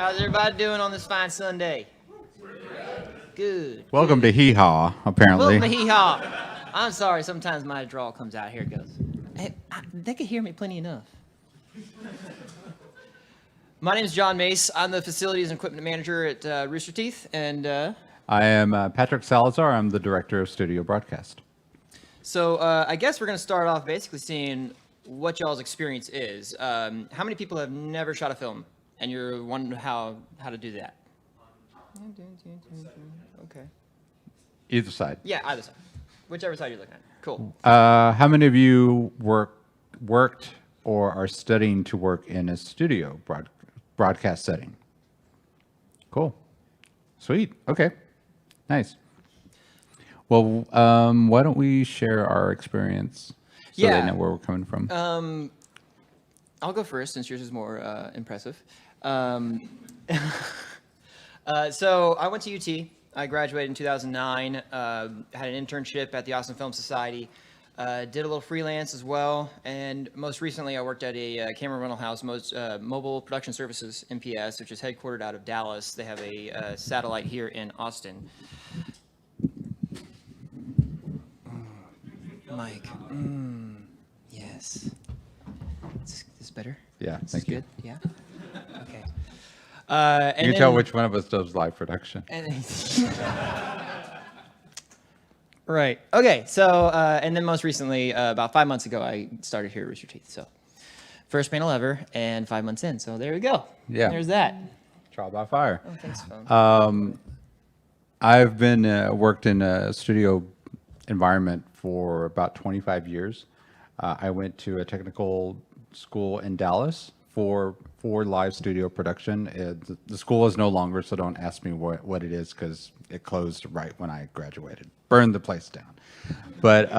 How's everybody doing on this fine Sunday? Good. Welcome to Hee Haw, apparently. Welcome to Hee Haw. I'm sorry, sometimes my drawl comes out. Here it goes. Hey, they could hear me plenty enough. My name is John Mace. I'm the Facilities and Equipment Manager at Rooster Teeth, and I am Patrick Salazar. I'm the Director of Studio Broadcast. so I guess we're going to start off basically seeing what y'all's experience is. How many people have never shot a film, and you're wondering how to do that? Okay. Either side. Yeah, either side. Whichever side you're looking at. Cool. How many of you worked or are studying to work in a studio broadcast setting? Cool. Sweet. Okay. Nice. Well, why don't we share our experience so Yeah. they know where we're coming from? I'll go first since yours is more impressive. So I went to UT. I graduated in 2009. Had an internship at the Austin Film Society. Did a little freelance as well. And most recently, I worked at a camera rental house, Mobile Production Services, MPS, which is headquartered out of Dallas. They have a satellite here in Austin. Mike. Yes. Is this better? Yeah, Is this thank you. good? Yeah? Okay. And You can tell which one of us does live production. Right. Okay. So, and then most recently, about 5 months ago, I started here at Rooster Teeth. So, first panel ever, and 5 months in. So there we go. Yeah. There's that. Trial by fire. Oh, thanks, phone. I've been worked in a studio environment for about 25 years. I went to a technical school in Dallas for live studio production. The school is no longer, so don't ask me what it is because it closed right when I graduated. Burned the place down. But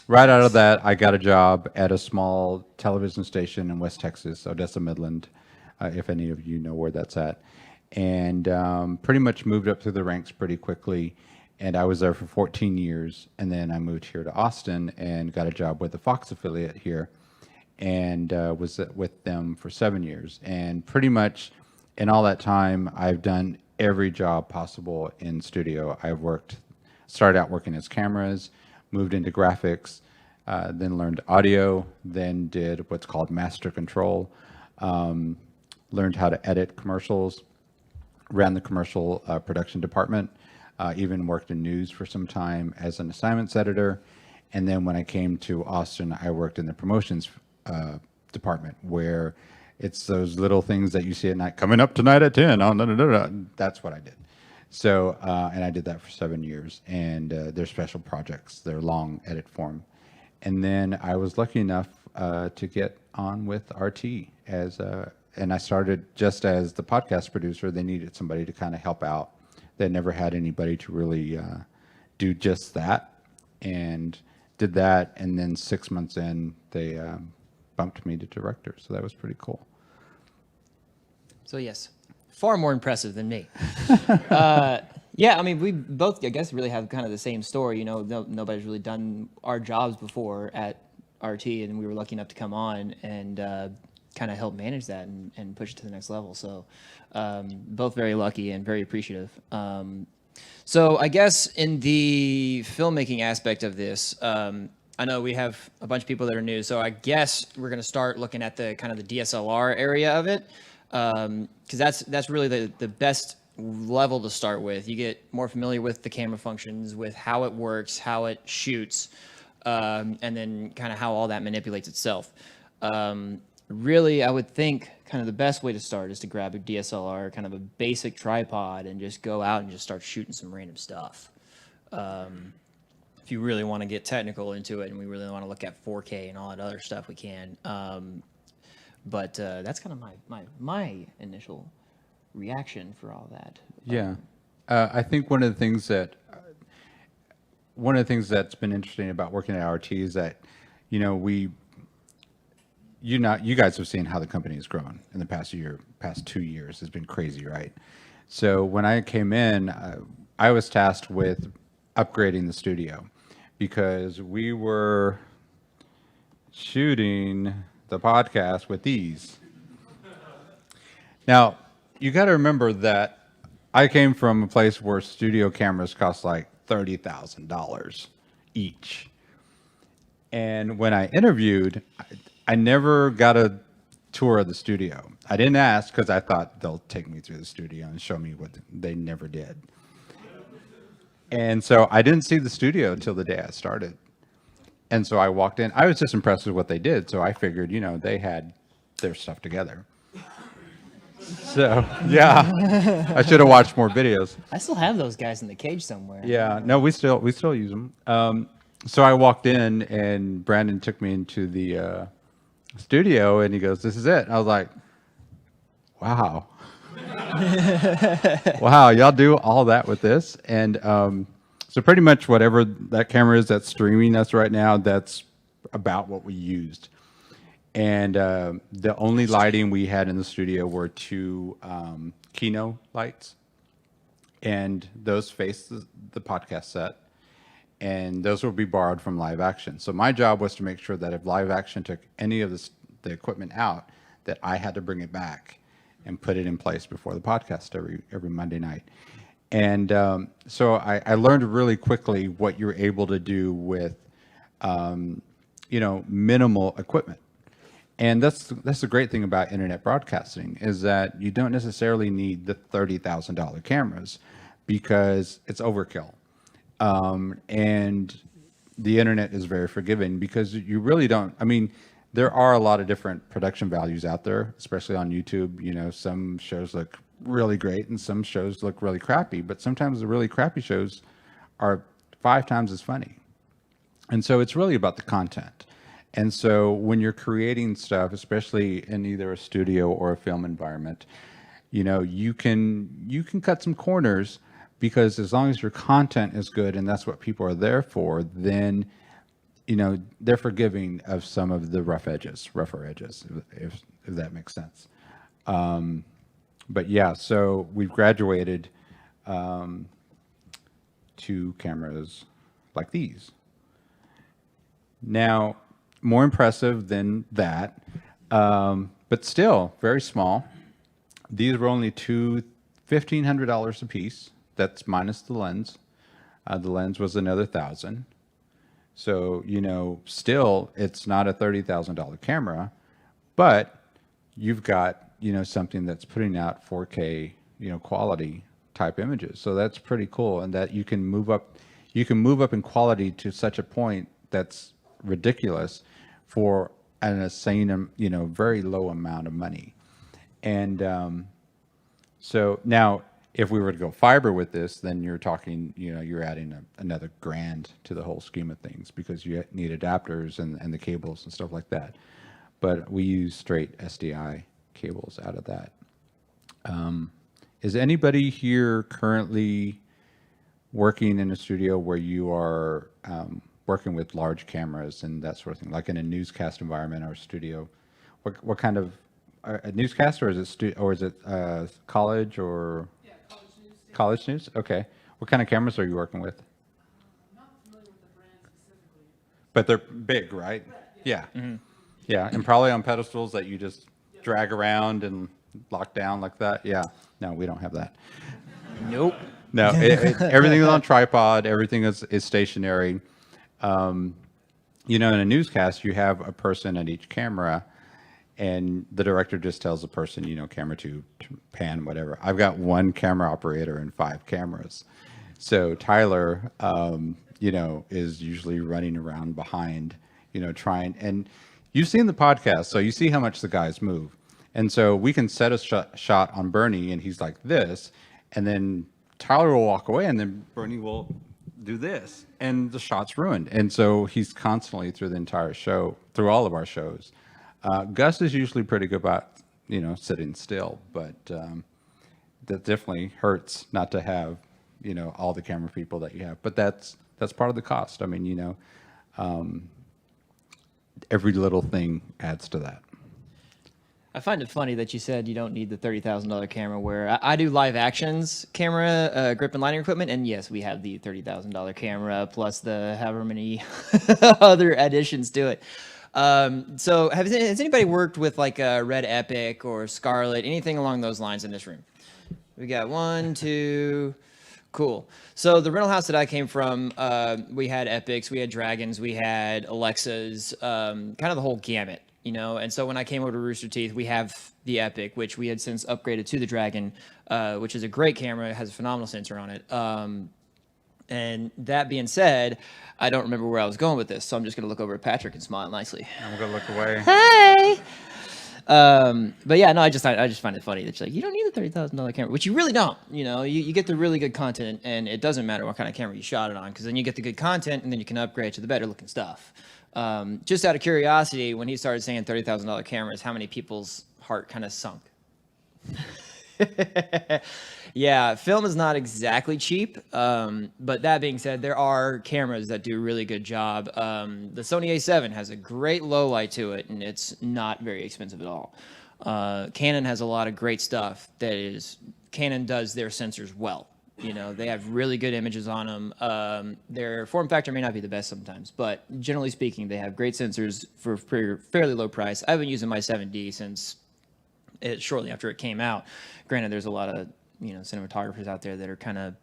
right out of that, I got a job at a small television station in West Texas, Odessa, Midland, if any of you know where that's at. And pretty much moved up through the ranks pretty quickly. And I was there for 14 years. And then I moved here to Austin and got a job with the Fox affiliate here. And was with them for 7 years. And pretty much in all that time, I've done every job possible in studio. Started out working as cameras, moved into graphics, then learned audio, then did what's called master control, learned how to edit commercials, ran the commercial production department, even worked in news for some time as an assignments editor. And then when I came to Austin, I worked in the promotions department where it's those little things that you see at night, coming up tonight at 10. That's what I did. So, and I did that for 7 years. And they're special projects. They're long edit form. And then I was lucky enough to get on with RT and I started just as the podcast producer. They needed somebody to kind of help out. They never had anybody to really do just that, and did that. And then 6 months in, they bumped me to director. So that was pretty cool. So yes, far more impressive than me. Yeah, I mean, we both, I guess, really have kind of the same story. You know, nobody's really done our jobs before at RT, and we were lucky enough to come on and kind of help manage that and push it to the next level. So both very lucky and very appreciative. So I guess in the filmmaking aspect of this, I know we have a bunch of people that are new. So I guess we're going to start looking at the kind of the DSLR area of it, because that's really the best level to start with. You get more familiar with the camera functions, with how it works, how it shoots, and then kind of how all that manipulates itself. Really, I would think kind of the best way to start is to grab a DSLR, kind of a basic tripod, and just go out and just start shooting some random stuff. If you really want to get technical into it and we really want to look at 4K and all that other stuff, we can. But that's kind of my initial reaction for all that. Yeah. I think one of the things that's been interesting about working at RT is that, you know, you guys have seen how the company has grown in the past 2 years. It's been crazy, right? So when I came in, I was tasked with upgrading the studio because we were shooting the podcast with these. Now, you got to remember that I came from a place where studio cameras cost like $30,000 each. And when I interviewed, I never got a tour of the studio. I didn't ask because I thought they'll take me through the studio and show me what they never did. And so I didn't see the studio until the day I started. And so I walked in. I was just impressed with what they did. So I figured, they had their stuff together. So, yeah, I should have watched more videos. I still have those guys in the cage somewhere. Yeah, no, we still use them. So I walked in, and Brandon took me into the studio, and he goes, "This is it." I was like, "Wow, wow, y'all do all that with this?" And so pretty much whatever that camera is that's streaming us right now, that's about what we used. And the only lighting we had in the studio were two Kino lights, and those face the podcast set, and those will be borrowed from Live Action. So my job was to make sure that if Live Action took any of the equipment out, that I had to bring it back and put it in place before the podcast every Monday night. And so I learned really quickly what you're able to do with minimal equipment. And that's the great thing about internet broadcasting, is that you don't necessarily need the $30,000 cameras, because it's overkill. And the internet is very forgiving, because you really don't. I mean, there are a lot of different production values out there, especially on YouTube. Some shows look really great and some shows look really crappy, but sometimes the really crappy shows are 5 times as funny. And so it's really about the content. And so when you're creating stuff, especially in either a studio or a film environment, you can cut some corners, because as long as your content is good and that's what people are there for, then they're forgiving of some of the rougher edges, if that makes sense. But yeah, so we've graduated to cameras like these. Now, more impressive than that, but still very small. These were only $1,500 a piece. That's minus the lens. The lens was another $1,000. So, still it's not a $30,000 camera, but you've got, something that's putting out 4K, quality type images. So that's pretty cool. And that you can move up in quality to such a point that's ridiculous for an insane, very low amount of money. And so now, if we were to go fiber with this, then you're talking, you're adding another $1,000 to the whole scheme of things, because you need adapters and the cables and stuff like that. But we use straight SDI cables out of that. Is anybody here currently working in a studio where you are working with large cameras and that sort of thing, like in a newscast environment or a studio? What kind of a newscast, or is it college or? College news? Okay. What kind of cameras are you working with? I'm not familiar with the brand specifically. But they're big, right? Yeah. Mm-hmm. Yeah, and probably on pedestals that you just drag around and lock down like that. Yeah. No, we don't have that. Nope. No, everything is on tripod. Everything is stationary. In a newscast, you have a person at each camera, and the director just tells the person, camera 2, pan, whatever. I've got 1 camera operator and 5 cameras. So Tyler, is usually running around behind, trying. And you've seen the podcast, so you see how much the guys move. And so we can set a shot on Bernie, and he's like this, and then Tyler will walk away, and then Bernie will do this, and the shot's ruined. And so he's constantly, through the entire show, through all of our shows. Gus is usually pretty good about, sitting still, but that definitely hurts not to have, all the camera people that you have. But that's part of the cost. I mean, every little thing adds to that. I find it funny that you said you don't need the $30,000 camera, where I do Live Action's camera, grip and lighting equipment, and yes, we have the $30,000 camera plus the however many other additions to it. So has anybody worked with like a Red Epic or Scarlet, anything along those lines in this room? We got 1, 2. Cool. So the rental house that I came from, we had Epics, we had Dragons, we had Alexas, kind of the whole gamut, you know. And so when I came over to Rooster Teeth, we have the Epic, which we had since upgraded to the Dragon, which is a great camera. It has a phenomenal sensor on it. And that being said, I don't remember where I was going with this, so I'm just going to look over at Patrick and smile nicely. I'm going to look away. Hey! But yeah, no, I just find it funny that you're like, you don't need a $30,000 camera, which you really don't. You know, you get the really good content, and it doesn't matter what kind of camera you shot it on, because then you get the good content, and then you can upgrade to the better looking stuff. Just out of curiosity, when he started saying $30,000 cameras, how many people's heart kind of sunk? Yeah, film is not exactly cheap, but that being said, there are cameras that do a really good job. The Sony A7 has a great low light to it, and it's not very expensive at all. Canon has a lot of great stuff Canon does their sensors well. You know, they have really good images on them. Their form factor may not be the best sometimes, but generally speaking, they have great sensors for fairly low price. I've been using my 7D since shortly after it came out. Granted, there's a lot of cinematographers out there that are kind of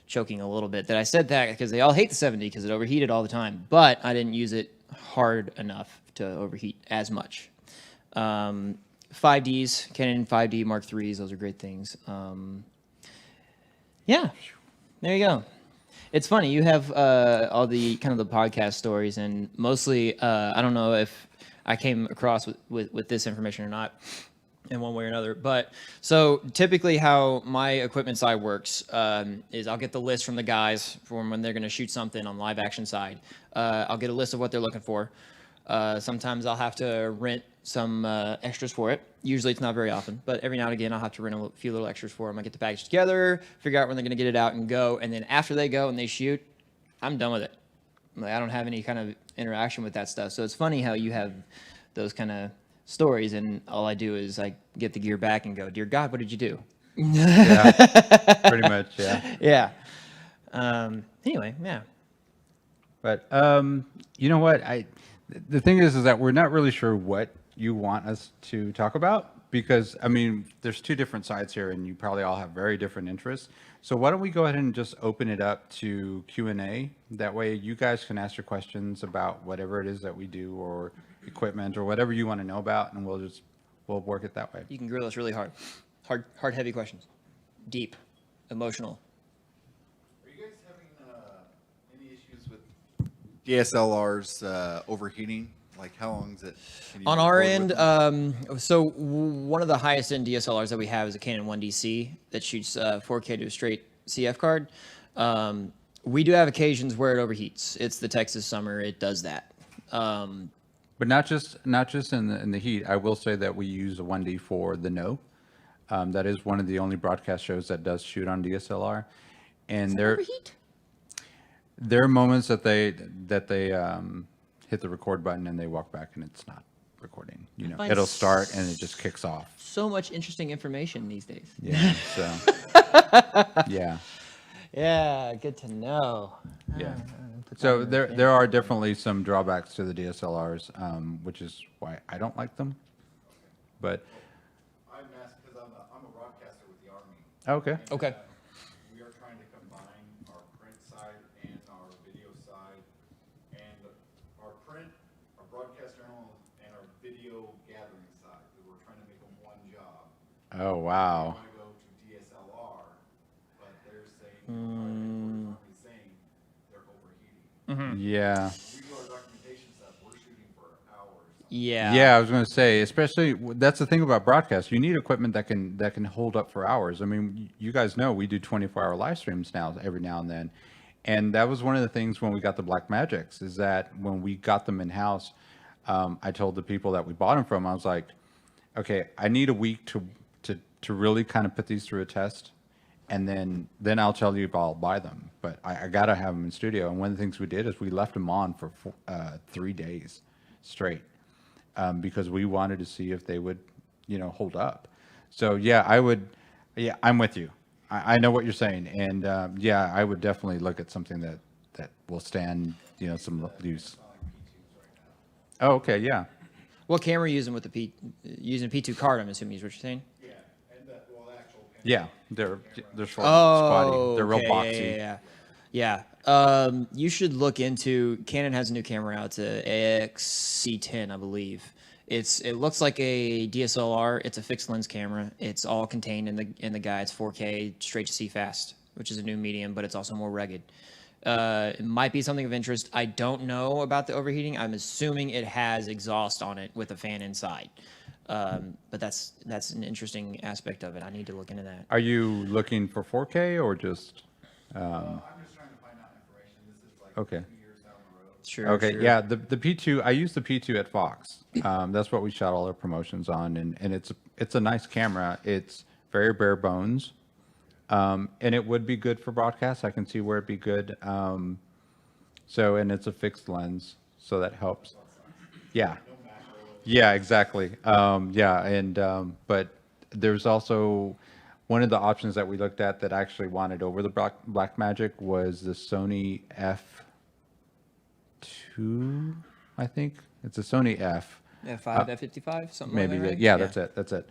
choking a little bit that I said that because they all hate the 7D because it overheated all the time, but I didn't use it hard enough to overheat as much. 5Ds, Canon 5D Mark IIIs, those are great things. Yeah, there you go. It's funny, you have all the kind of the podcast stories, and mostly, I don't know if I came across with this information or not, in one way or another. But so typically how my equipment side works is I'll get the list from the guys from when they're going to shoot something on live action side. I'll get a list of what they're looking for. Sometimes I'll have to rent some extras for it. Usually it's not very often, but every now and again I'll have to rent a few little extras for them. I get the package together, figure out when they're going to get it out and go. And then after they go and they shoot, I'm done with it. Like, I don't have any kind of interaction with that stuff. So it's funny how you have those kind of stories, and all I do is I get the gear back and go, dear God, what did you do? Yeah, pretty much, yeah. Yeah. Anyway, yeah. But you know what? The thing is that we're not really sure what you want us to talk about, because I mean, there's two different sides here, and you probably all have very different interests. So why don't we go ahead and just open it up to Q&A? That way, you guys can ask your questions about whatever it is that we do, or equipment, or whatever you want to know about, and we'll work it that way. You can grill us really hard, heavy questions, deep, emotional. Are you guys having any issues with DSLRs overheating? Like, how long is it? On our end, so one of the highest end DSLRs that we have is a Canon 1DC that shoots 4K to a straight CF card. We do have occasions where it overheats. It's the Texas summer; it does that. But not just in the heat. I will say that we use a 1D for the No. That is one of the only broadcast shows that does shoot on DSLR, and there are moments that they hit the record button and they walk back and it's not recording. You know, it'll start and it just kicks off. So much interesting information these days. Yeah. So. Yeah. Yeah. Good to know. Yeah. So there are definitely some drawbacks to the DSLRs, which is why I don't like them. But I'm asked because I'm a broadcaster with the Army. okay. Okay. We are trying to combine our print side and our video side, and our broadcast journal, and our video gathering side. We're trying to make them one job. Oh wow. We want to go to DSLR, but they're saying, Army's saying they're overheating. Yeah. We do our documentation stuff. We're shooting for hours. Yeah. Yeah, I was going to say, especially that's the thing about broadcast. You need equipment that can hold up for hours. I mean, you guys know we do 24-hour live streams now every now and then, and that was one of the things when we got the Blackmagics, is that when we got them in house, I told the people that we bought them from, I was like, okay, I need a week to really kind of put these through a test, and then I'll tell you if I'll buy them. But I gotta have them in studio. And one of the things we did is we left them on for 3 days straight. Because we wanted to see if they would, hold up. So yeah, I'm with you. I know what you're saying, and yeah, I would definitely look at something that will stand, some use. Oh, okay, yeah. What camera are you using with the using P2 card? I'm assuming is what you're saying. Yeah, and the actual camera. Yeah, they're short and squatty. They're real okay, boxy. Yeah. You should look into. Canon has a new camera out. It's a AX-C10, I believe. It looks like a DSLR. It's a fixed lens camera. It's all contained in the guide. It's 4K straight to see fast, which is a new medium, but it's also more rugged. It might be something of interest. I don't know about the overheating. I'm assuming it has exhaust on it with a fan inside. But that's an interesting aspect of it. I need to look into that. Are you looking for 4K or just? I'm just trying to find out information. This is like Okay. 2 years down the road. Sure. Okay, sure. yeah, the P2, I use the P2 at Fox. That's what we shot all our promotions on, and it's a nice camera. It's very bare bones, and it would be good for broadcast. I can see where it'd be good. And it's a fixed lens, so that helps. Yeah, yeah, exactly. But there's also one of the options that we looked at that actually wanted over the Blackmagic was the Sony F2, I think. It's a Sony F. F5, F55, something Maybe, like that. yeah, that's it. That's it.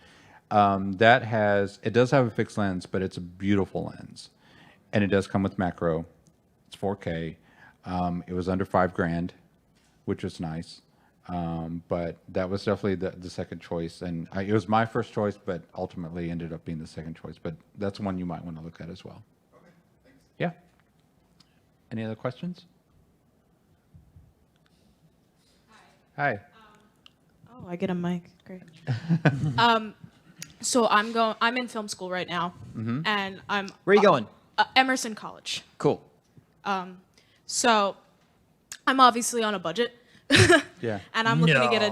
It does have a fixed lens, but it's a beautiful lens, and it does come with macro. It's 4K. It was under $5,000, which was nice. But that was definitely the second choice, and it was my first choice, but ultimately ended up being the second choice. But that's one you might want to look at as well. Okay, thanks. Yeah. Any other questions? Hi. Oh, I get a mic. Great. So I'm in film school right now, and I'm Where are you going? Emerson College. Cool. So I'm obviously on a budget, Yeah. and I'm looking to get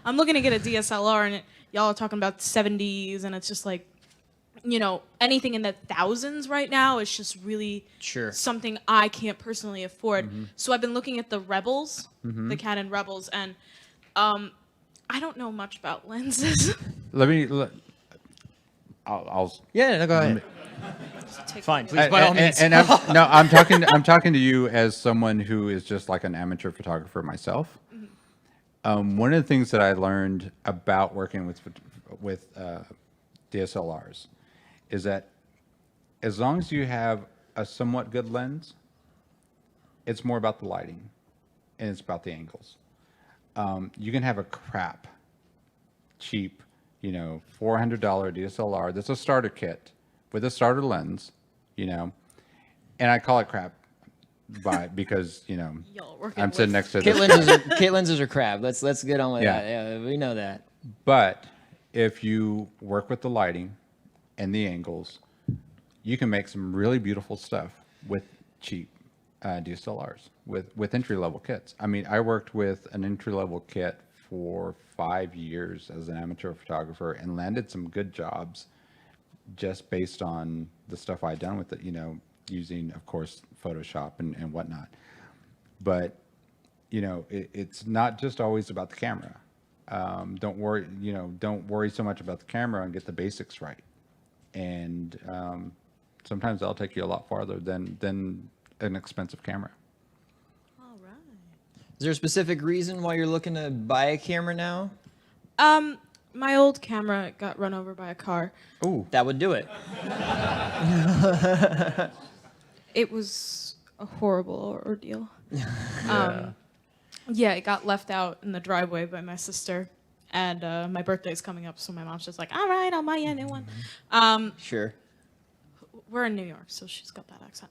I'm looking to get a DSLR, and y'all are talking about 70s, and it's just like, anything in the thousands right now is just really Sure. something I can't personally afford. So I've been looking at the Rebels, the Canon Rebels, and I don't know much about lenses. I'll Yeah, no, go ahead. Take- Fine, please, by all means. I'm talking to you as someone who is just like an amateur photographer myself. One of the things that I learned about working with DSLRs is that as long as you have a somewhat good lens, it's more about the lighting and it's about the angles. You can have a crap, cheap, $400 DSLR that's a starter kit with a starter lens, and I call it crap because Y'all working I'm sitting with- next to Kit lenses are crap. Let's get on with Yeah. that. Yeah, we know that. But if you work with the lighting and the angles, you can make some really beautiful stuff with cheap DSLRs, with entry-level kits. I mean, I worked with an entry-level kit for 5 years as an amateur photographer and landed some good jobs just based on the stuff I'd done with it, using, of course, Photoshop and whatnot. But, it's not just always about the camera. Don't worry so much about the camera and get the basics right. And sometimes that'll take you a lot farther than an expensive camera. All right. Is there a specific reason why you're looking to buy a camera now? My old camera got run over by a car. Ooh. That would do it. It was a horrible ordeal. Yeah. Yeah, it got left out in the driveway by my sister, and my birthday's coming up, so my mom's just like, "All right, I'll buy you a new one." Sure. We're in New York, so she's got that accent.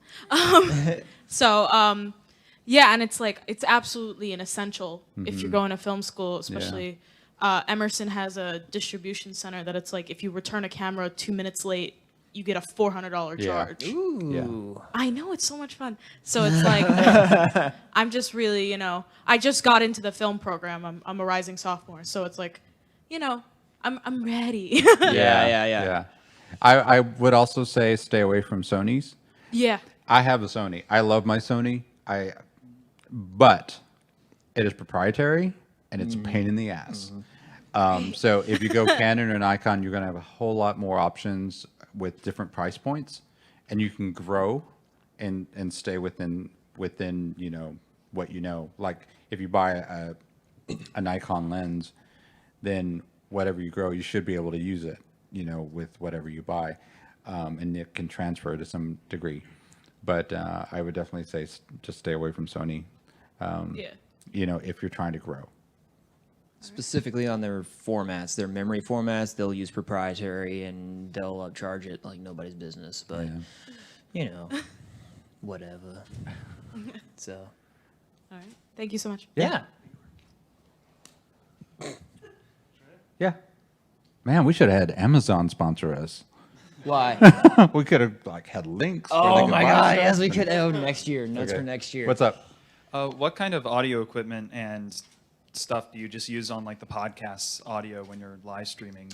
Yeah, and it's like it's absolutely an essential if you're going to film school, especially. Emerson has a distribution center that it's like if you return a camera 2 minutes late, you get a $400 Yeah. charge. Ooh. I know, it's so much fun. So it's like, I'm just really, I just got into the film program. I'm a rising sophomore. So it's like, I'm ready. Yeah. I would also say stay away from Sonys. Yeah. I have a Sony. I love my Sony. But it is proprietary and it's a pain in the ass. So if you go Canon or Nikon, you're going to have a whole lot more options with different price points, and you can grow and stay within what you know. Like if you buy a Nikon lens, then whatever you grow, you should be able to use it, you know, with whatever you buy, and it can transfer to some degree. But I would definitely say just stay away from Sony, Yeah. you know, if you're trying to grow. Specifically on their formats, their memory formats, they'll use proprietary and they'll upcharge it like nobody's business. But Yeah. you know, whatever. So All right. Thank you so much. yeah. Yeah. Man, we should have had Amazon sponsor us. Why? We could have like had links. where they Oh could my buy God! stuff. Yes, we could. Oh, next year. Notes Okay. for next year. What's up? What kind of audio equipment and stuff do you just use on like the podcast's audio when you're live streaming?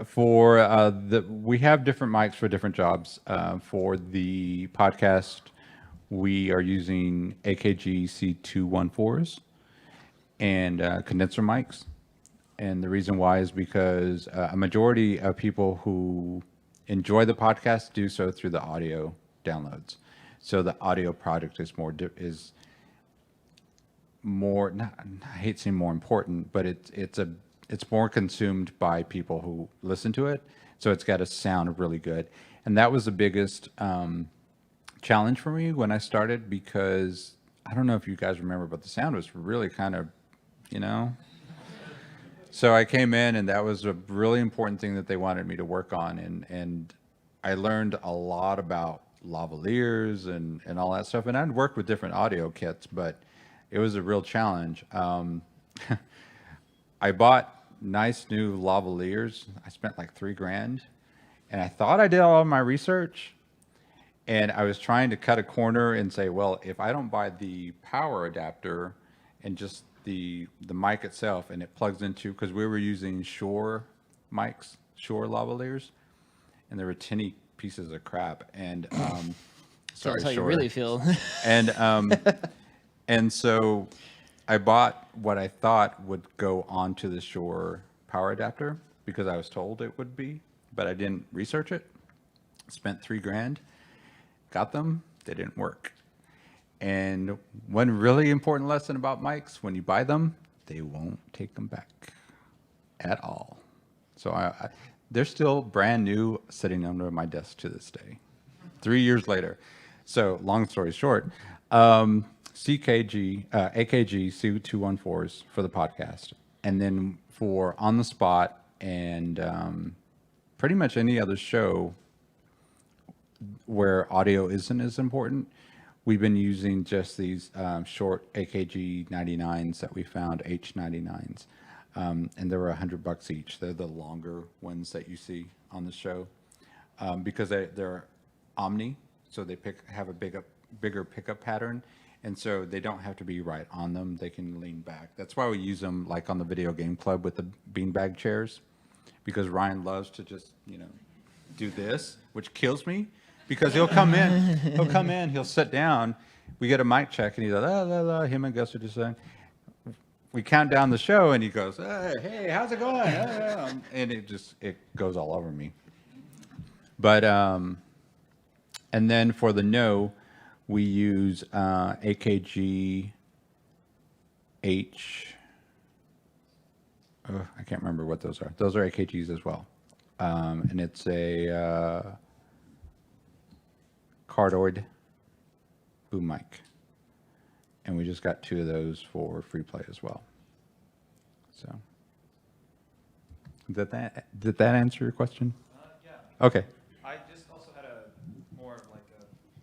For we have different mics for different jobs. For the podcast, we are using AKG C214s and condenser mics. And the reason why is because a majority of people who enjoy the podcast do so through the audio downloads. So the audio product is more not, I hate saying more important, but it's more consumed by people who listen to it. So it's got to sound really good. And that was the biggest challenge for me when I started, because I don't know if you guys remember, but the sound was really kind of, you know. So I came in, and that was a really important thing that they wanted me to work on. And I learned a lot about lavaliers and all that stuff. And I'd worked with different audio kits, but it was a real challenge. I bought nice new lavaliers. I spent like $3,000, and I thought I did all of my research. And I was trying to cut a corner and say, well, if I don't buy the power adapter and just the mic itself, and it plugs into, because we were using Shure mics, Shure lavaliers, and they were tinny pieces of crap. And sorry, That's how you Shure. really feel. And so I bought what I thought would go onto the Shure power adapter because I was told it would be, but I didn't research it. Spent $3,000, got them, they didn't work. And one really important lesson about mics: when you buy them, they won't take them back at all. So they're still brand new, sitting under my desk to this day, 3 years later. So long story short, AKG C214s for the podcast, and then for on the spot and pretty much any other show where audio isn't as important, we've been using just these short AKG 99s that we found, H99s, and they were $100 each. They're the longer ones that you see on the show because they're omni, so they have a bigger pickup pattern, and so they don't have to be right on them. They can lean back. That's why we use them like on the video game club with the beanbag chairs, because Ryan loves to just, you know, do this, which kills me. Because he'll come in, he'll sit down. We get a mic check, and he's like, la, la, la. Him and Gus are just saying, we count down the show, and he goes, hey, how's it going? And it goes all over me. But, and then for the no, we use AKG H. I can't remember what those are. Those are AKGs as well. And it's a cardioid boom mic, and we just got 2 of those for free play as well. So did that answer your question? Yeah. Okay. I just also had more of like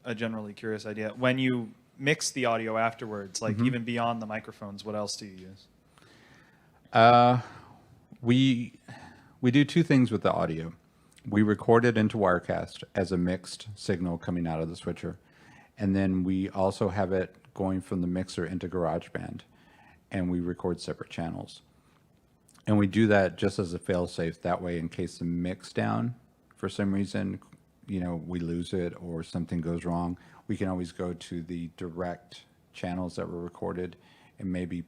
a generally curious idea. When you mix the audio afterwards, like even beyond the microphones, what else do you use? We do 2 things with the audio. We record it into Wirecast as a mixed signal coming out of the switcher. And then we also have it going from the mixer into GarageBand, and we record separate channels. And we do that just as a fail-safe. That way, in case the mix down for some reason, you know, we lose it or something goes wrong, we can always go to the direct channels that were recorded and maybe,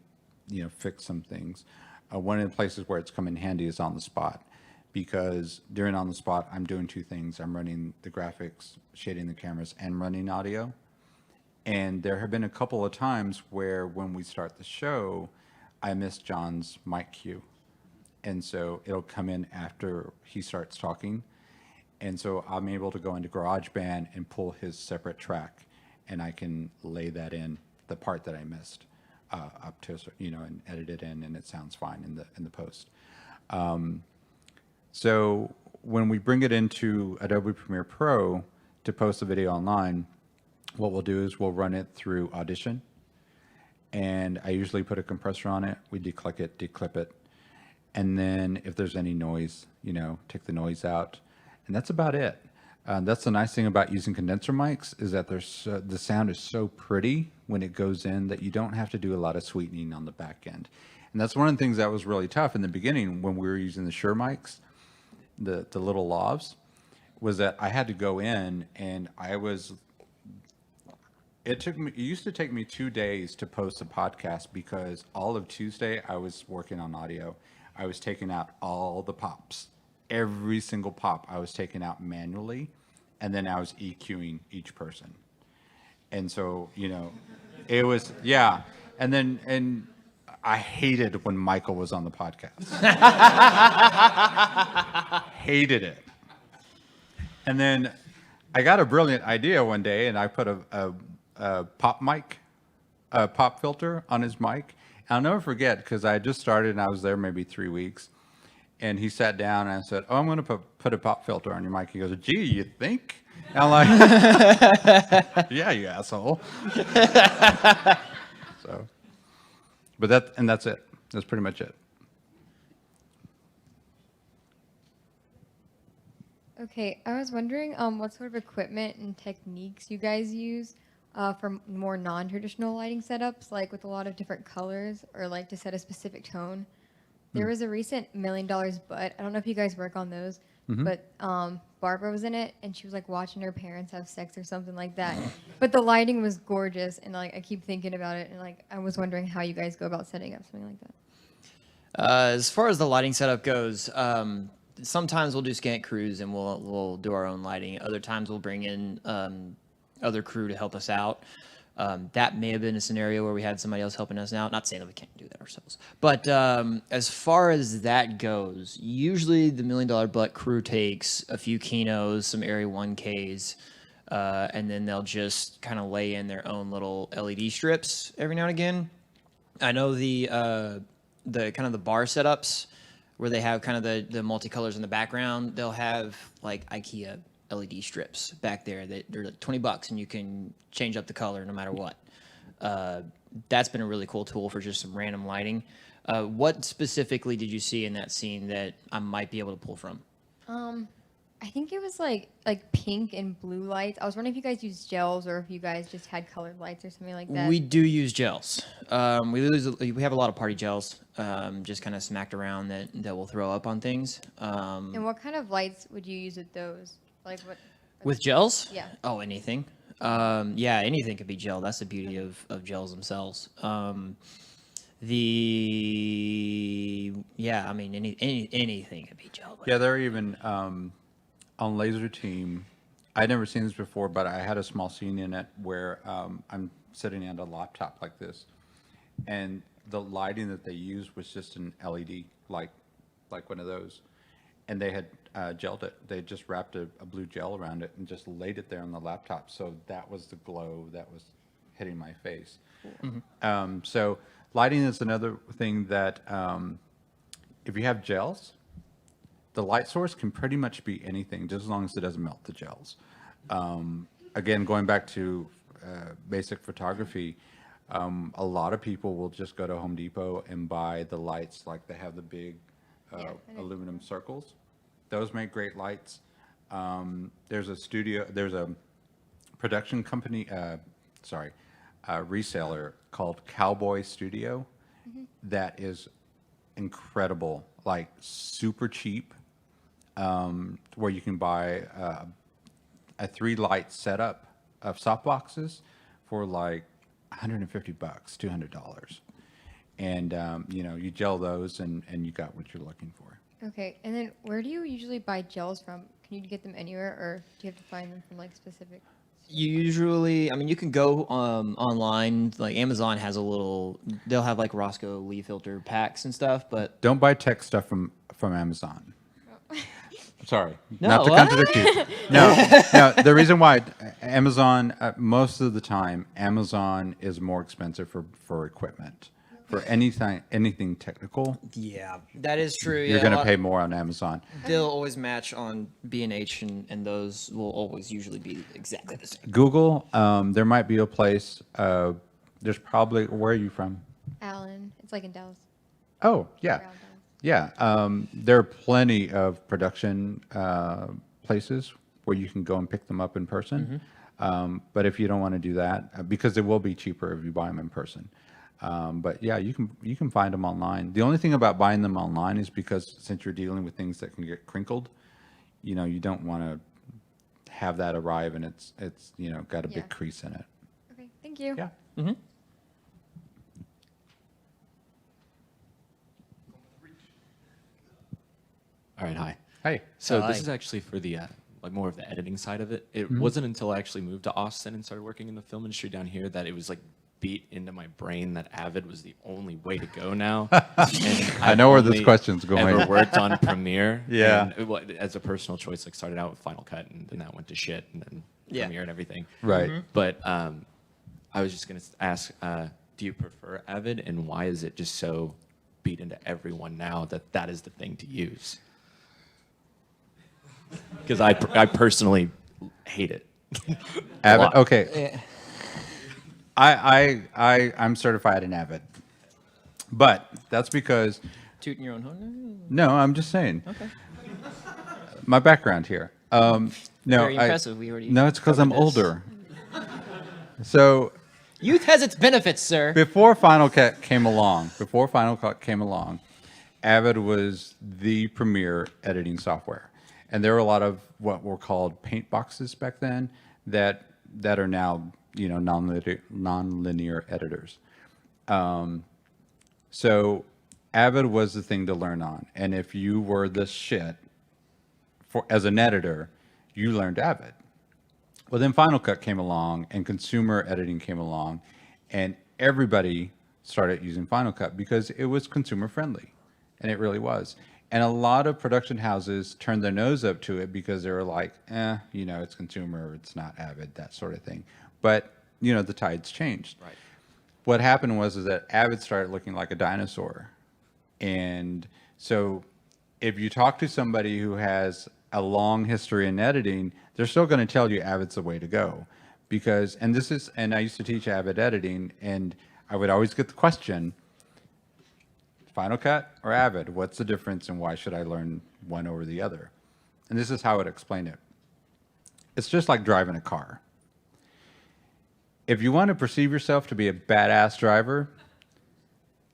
you know, fix some things. One of the places where it's come in handy is on the spot, because during on the spot, I'm doing 2 things. I'm running the graphics, shading the cameras, and running audio. And there have been a couple of times where when we start the show, I miss John's mic cue. And so it'll come in after he starts talking. And so I'm able to go into GarageBand and pull his separate track, and I can lay that in, the part that I missed, up to, and edit it in, and it sounds fine in the post. So when we bring it into Adobe Premiere Pro to post the video online, what we'll do is we'll run it through Audition, and I usually put a compressor on it. We declick it, declip it, and then if there's any noise, take the noise out, and that's about it. That's the nice thing about using condenser mics, is that the sound is so pretty when it goes in that you don't have to do a lot of sweetening on the back end. And that's one of the things that was really tough in the beginning when we were using the Shure mics, the little lavs, was that I had to go in and it used to take me 2 days to post a podcast, because all of Tuesday I was working on audio. I was taking out all the pops. Every single pop I was taking out manually, and then I was EQing each person. And so, it was, yeah. And I hated when Michael was on the podcast. Hated it. And then I got a brilliant idea one day, and I put a pop filter on his mic. And I'll never forget, because I had just started and I was there maybe 3 weeks. And he sat down and I said, "Oh, I'm going to put a pop filter on your mic." He goes, "Gee, you think?" And I'm like, "Yeah, you asshole." So, but that's it. That's pretty much it. Okay, I was wondering what sort of equipment and techniques you guys use for more non-traditional lighting setups, like with a lot of different colors, or like to set a specific tone. There was a recent $1 Million Butt. I don't know if you guys work on those, but Barbara was in it, and she was like watching her parents have sex or something like that. But the lighting was gorgeous, and like I keep thinking about it, and like I was wondering how you guys go about setting up something like that. As far as the lighting setup goes, sometimes we'll do scant crews and we'll do our own lighting. Other times we'll bring in other crew to help us out. That may have been a scenario where we had somebody else helping us out. Not saying that we can't do that ourselves. But as far as that goes, usually the $1 Million Butt crew takes a few Kinos, some Area 1Ks, and then they'll just kind of lay in their own little LED strips every now and again. I know the kind of the bar setups where they have kind of the multicolors in the background, they'll have like IKEA LED strips back there that they're like $20 and you can change up the color no matter what. That's been a really cool tool for just some random lighting. What specifically did you see in that scene that I might be able to pull from? I think it was like pink and blue lights. I was wondering if you guys used gels or if you guys just had colored lights or something like that. We do use gels. We have a lot of party gels, just kind of smacked around that we'll throw up on things. And what kind of lights would you use with those? Like what? With gels? Yeah. Oh, anything. Yeah, anything could be gel. That's the beauty of gels themselves. Anything could be gel. Yeah, they're even on Laser Team. I'd never seen this before, but I had a small scene in it where I'm sitting at a laptop like this, and the lighting that they used was just an LED, like one of those, and they had gelled it. They just wrapped a blue gel around it and just laid it there on the laptop, so that was the glow that was hitting my face. Mm-hmm. So lighting is another thing that if you have gels, the light source can pretty much be anything, just as long as it doesn't melt the gels. Again, going back to basic photography, a lot of people will just go to Home Depot and buy the lights, like they have the big aluminum circles. Those make great lights. There's a production company, reseller called Cowboy Studio that is incredible, like super cheap, where you can buy a 3-light setup of softboxes for like $150, $200. And, you gel those and you got what you're looking for. Okay, and then where do you usually buy gels from? Can you get them anywhere, or do you have to find them from like specific You usually, I mean, you can go online. Like Amazon has a little, they'll have like Roscoe Lee filter packs and stuff. But Don't buy tech stuff from Amazon. Sorry, No, not to what? contradict you. No. The reason why Amazon, most of the time, Amazon is more expensive for equipment. For anything technical, yeah, that is true. you're Yeah, going to pay more on Amazon. They'll always match on B&H, and those will always usually be exactly the same. Google, there might be a place. There's probably, where are you from? Allen. It's like in Dallas. Oh, yeah. Around Dallas. Yeah. There are plenty of production places where you can go and pick them up in person. But if you don't want to do that, because it will be cheaper if you buy them in person. But yeah, you can find them online. The only thing about buying them online is because since you're dealing with things that can get crinkled, you don't want to have that arrive and it's got a Yeah. big crease in it. Okay, thank you. Yeah. All right, hi. Hey. So Hi. this is actually for the like more of the editing side of it. It wasn't until I actually moved to Austin and started working in the film industry down here that it was like beat into my brain that Avid was the only way to go now. And I know where this only question's going. Ever worked on Premiere? Yeah. And as a personal choice, like started out with Final Cut and then that went to shit and then Yeah. Premiere and everything. Right. But I was just gonna ask, do you prefer Avid and why is it just so beat into everyone now that that is the thing to use? Because I personally hate it. Avid. lot. Okay. I'm certified in Avid, but that's because Tooting your own horn. no, I'm just saying. Okay. My background here. No, Very impressive. We already No, it's because I'm covered this. older. So Youth has its benefits, sir. before Final Cut came along, Avid was the premier editing software, and there were a lot of what were called paint boxes back then that are now non-linear editors. So Avid was the thing to learn on, and if you were the shit as an editor, you learned Avid. Well, then Final Cut came along and consumer editing came along, and everybody started using Final Cut because it was consumer friendly, and it really was. And a lot of production houses turned their nose up to it because they were like, it's consumer, it's not Avid, that sort of thing. But, the tides changed. Right. What happened was that Avid started looking like a dinosaur. And so if you talk to somebody who has a long history in editing, they're still going to tell you Avid's the way to go. Because, and I used to teach Avid editing, and I would always get the question, Final Cut or Avid? What's the difference and why should I learn one over the other? And this is how I would explain it. It's just like driving a car. If you want to perceive yourself to be a badass driver,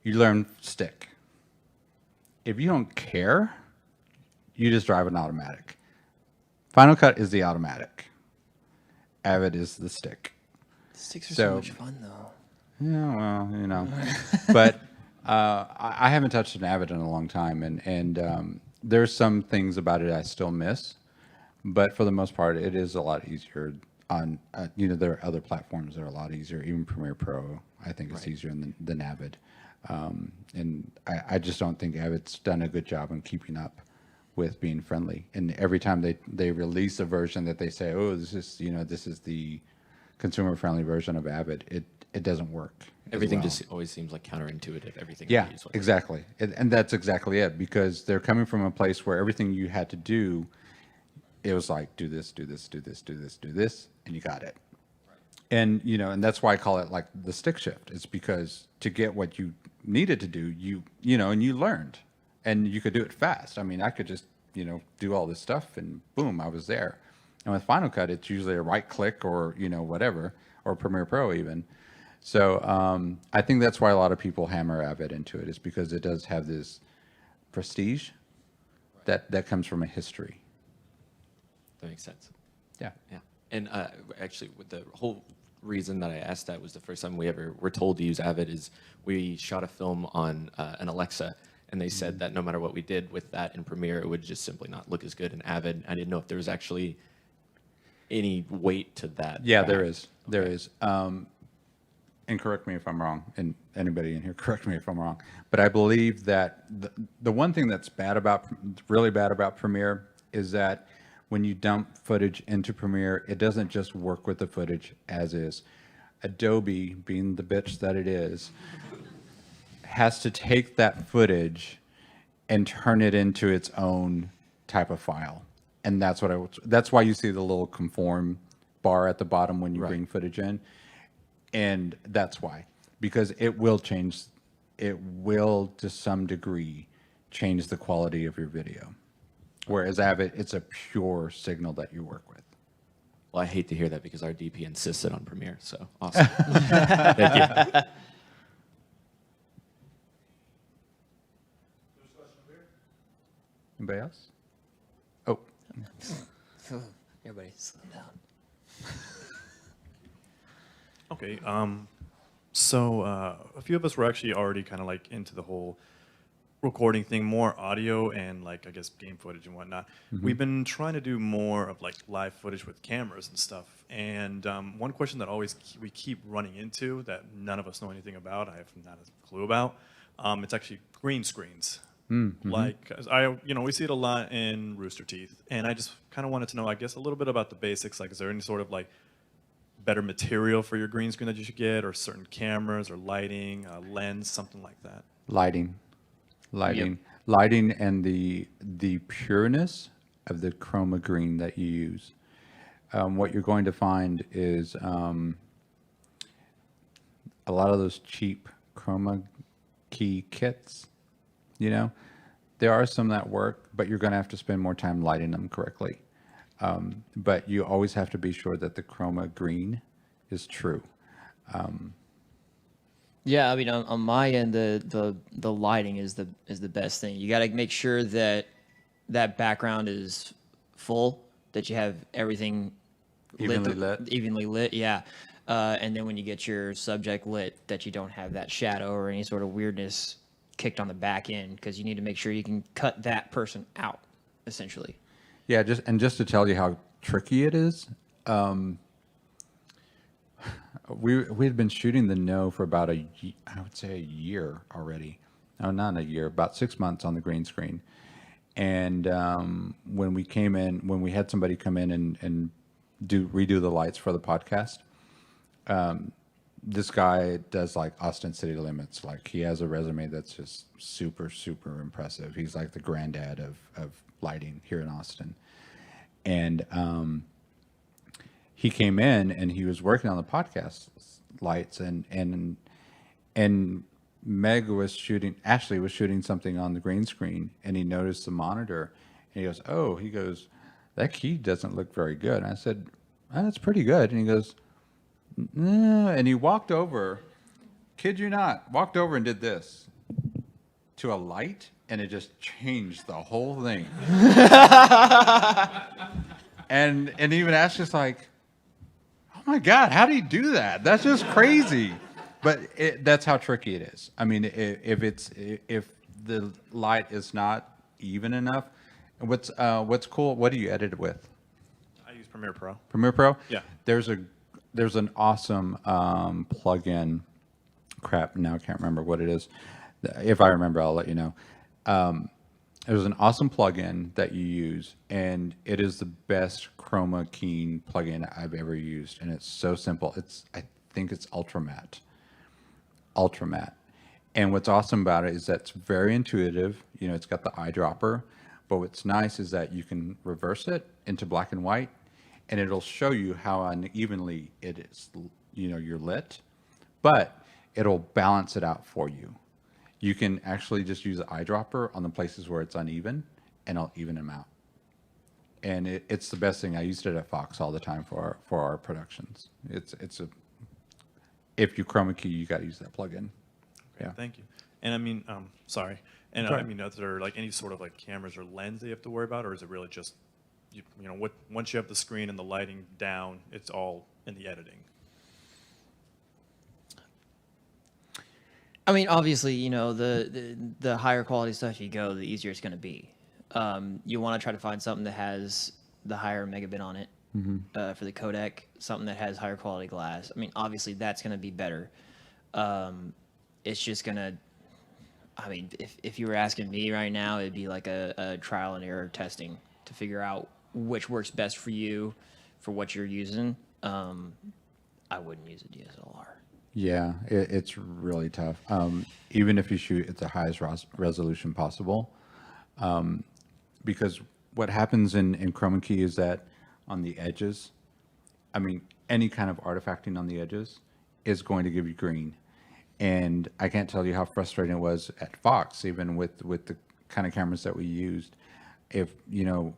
you learn stick. If you don't care, you just drive an automatic. Final Cut is the automatic. Avid is the stick. Sticks are So- so much fun, though. Yeah, well, but I haven't touched an Avid in a long time, and there's some things about it I still miss, but for the most part, it is a lot easier on, there are other platforms that are a lot easier, even Premiere Pro, I think it's easier than Avid. And I just don't think Avid's done a good job in keeping up with being friendly. And every time they release a version that they say, oh, this is the consumer friendly version of Avid, it doesn't work. as Everything well. just always seems like counterintuitive. Everything. Yeah, I use, like, exactly. And that's exactly it, because they're coming from a place where everything you had to do, it was like, do this, do this, do this, do this, do this, and you got it. And, and that's why I call it like the stick shift. It's because to get what you needed to do, and you learned, and you could do it fast. I mean, I could just, do all this stuff and boom, I was there. And with Final Cut, it's usually a right click or, whatever, or Premiere Pro even. So I think that's why a lot of people hammer Avid into it, is because it does have this prestige that comes from a history. That makes sense. Yeah. Yeah. And actually, with the whole reason that I asked that was the first time we ever were told to use Avid is we shot a film on an Alexa, and they said that no matter what we did with that in Premiere, it would just simply not look as good in Avid. I didn't know if there was actually any weight to that. Yeah, fact. there is. There is. And correct me if I'm wrong, and anybody in here, correct me if I'm wrong. But I believe that the one thing that's really bad about Premiere is that when you dump footage into Premiere, it doesn't just work with the footage as is. Adobe, being the bitch that it is, has to take that footage and turn it into its own type of file. And that's why you see the little conform bar at the bottom when you bring footage in. And that's why, because it will to some degree change the quality of your video. Whereas Avid, it's a pure signal that you work with. Well, I hate to hear that because our DP insisted on Premiere. So awesome. Thank you. Anybody else? Oh, Everybody slow down. Okay. So a few of us were actually already kind of like into the whole recording thing, more audio and like I guess game footage and whatnot. We've been trying to do more of like live footage with cameras and stuff. And one question that we keep running into that none of us know anything about, I have not a clue about, it's actually green screens. Like we see it a lot in Rooster Teeth, and I just kind of wanted to know, I guess, a little bit about the basics. Like, is there any sort of like better material for your green screen that you should get, or certain cameras, or lighting, lens, something like that? lighting, and the pureness of the chroma green that you use. What you're going to find is a lot of those cheap chroma key kits. There are some that work, but you're going to have to spend more time lighting them correctly. But you always have to be sure that the chroma green is true. Yeah, I mean, on my end, the lighting is the best thing. You got to make sure that background is full, that you have everything evenly lit. Yeah, and then when you get your subject lit, that you don't have that shadow or any sort of weirdness kicked on the back end, because you need to make sure you can cut that person out, essentially. Yeah, just to tell you how tricky it is, we had been shooting the No for about I would say a year already. No, not a year, about 6 months on the green screen. And when we had somebody come in and redo the lights for the podcast, this guy does like Austin City Limits. Like, he has a resume that's just super, super impressive. He's like the granddad of lighting here in Austin. And he came in and he was working on the podcast lights, and Ashley was shooting something on the green screen, and he noticed the monitor, and he goes, that key doesn't look very good. And I said, that's pretty good. And he goes, no. And he walked over, kid you not, and did this to a light, and it just changed the whole thing. and even Ashley's like, oh my God, how do you do that? That's just crazy. But that's how tricky it is. I mean, if the light is not even enough, what's cool? What do you edit it with? I use Premiere Pro. Premiere Pro? Yeah. There's an awesome plug-in. Crap, now I can't remember what it is. If I remember, I'll let you know. There's an awesome plugin that you use, and it is the best chroma keying plugin I've ever used, and it's so simple. I think it's ultra matte. And what's awesome about it is that it's very intuitive. It's got the eyedropper, but what's nice is that you can reverse it into black and white, and it'll show you how unevenly it is. You're lit, but it'll balance it out for you. You can actually just use the eyedropper on the places where it's uneven, and it'll even them out. And it's the best thing. I used it at Fox all the time for our productions. If you chroma key, you got to use that plugin. Yeah. Thank you. And I mean, sorry. And I mean, is there like any sort of like cameras or lens that you have to worry about, or is it really just, once you have the screen and the lighting down, it's all in the editing? I mean, obviously, the higher quality stuff you go, the easier it's going to be. You want to try to find something that has the higher megabit on it. for the codec, something that has higher quality glass. I mean, obviously that's going to be better. It's just going to, I mean, if you were asking me right now, it'd be like a trial and error testing to figure out which works best for you for what you're using. I wouldn't use a DSLR. Yeah, it's really tough. Even if you shoot at the highest resolution possible, because what happens in chroma key is that on the edges, I mean, any kind of artifacting on the edges is going to give you green. And I can't tell you how frustrating it was at Fox, even with the kind of cameras that we used. If, you know,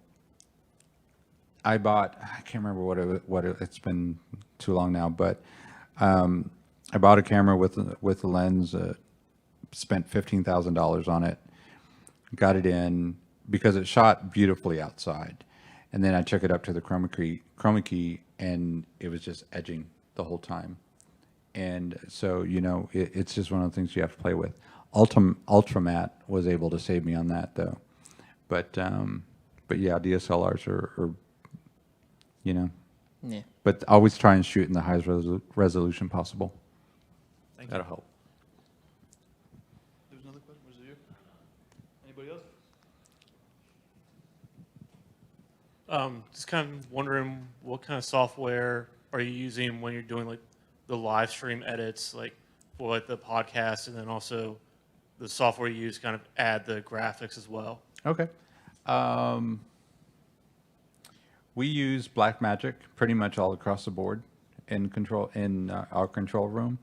I can't remember it's been too long now, but I bought a camera with a lens, spent $15,000 on it, got it in because it shot beautifully outside. And then I took it up to the chroma key and it was just edging the whole time. And so, you know, it's just one of the things you have to play with. Ultramat was able to save me on that though. But yeah, DSLRs are, you know, Yeah. but always try and shoot in the highest resolution possible. Thank That'll you. help. There's another question. Was it you? Anybody else? Just kind of wondering what kind of software are you using when you're doing like the live stream edits, like for like the podcast, and then also the software you use to kind of add the graphics as well. Okay. We use Blackmagic pretty much all across the board in our control room.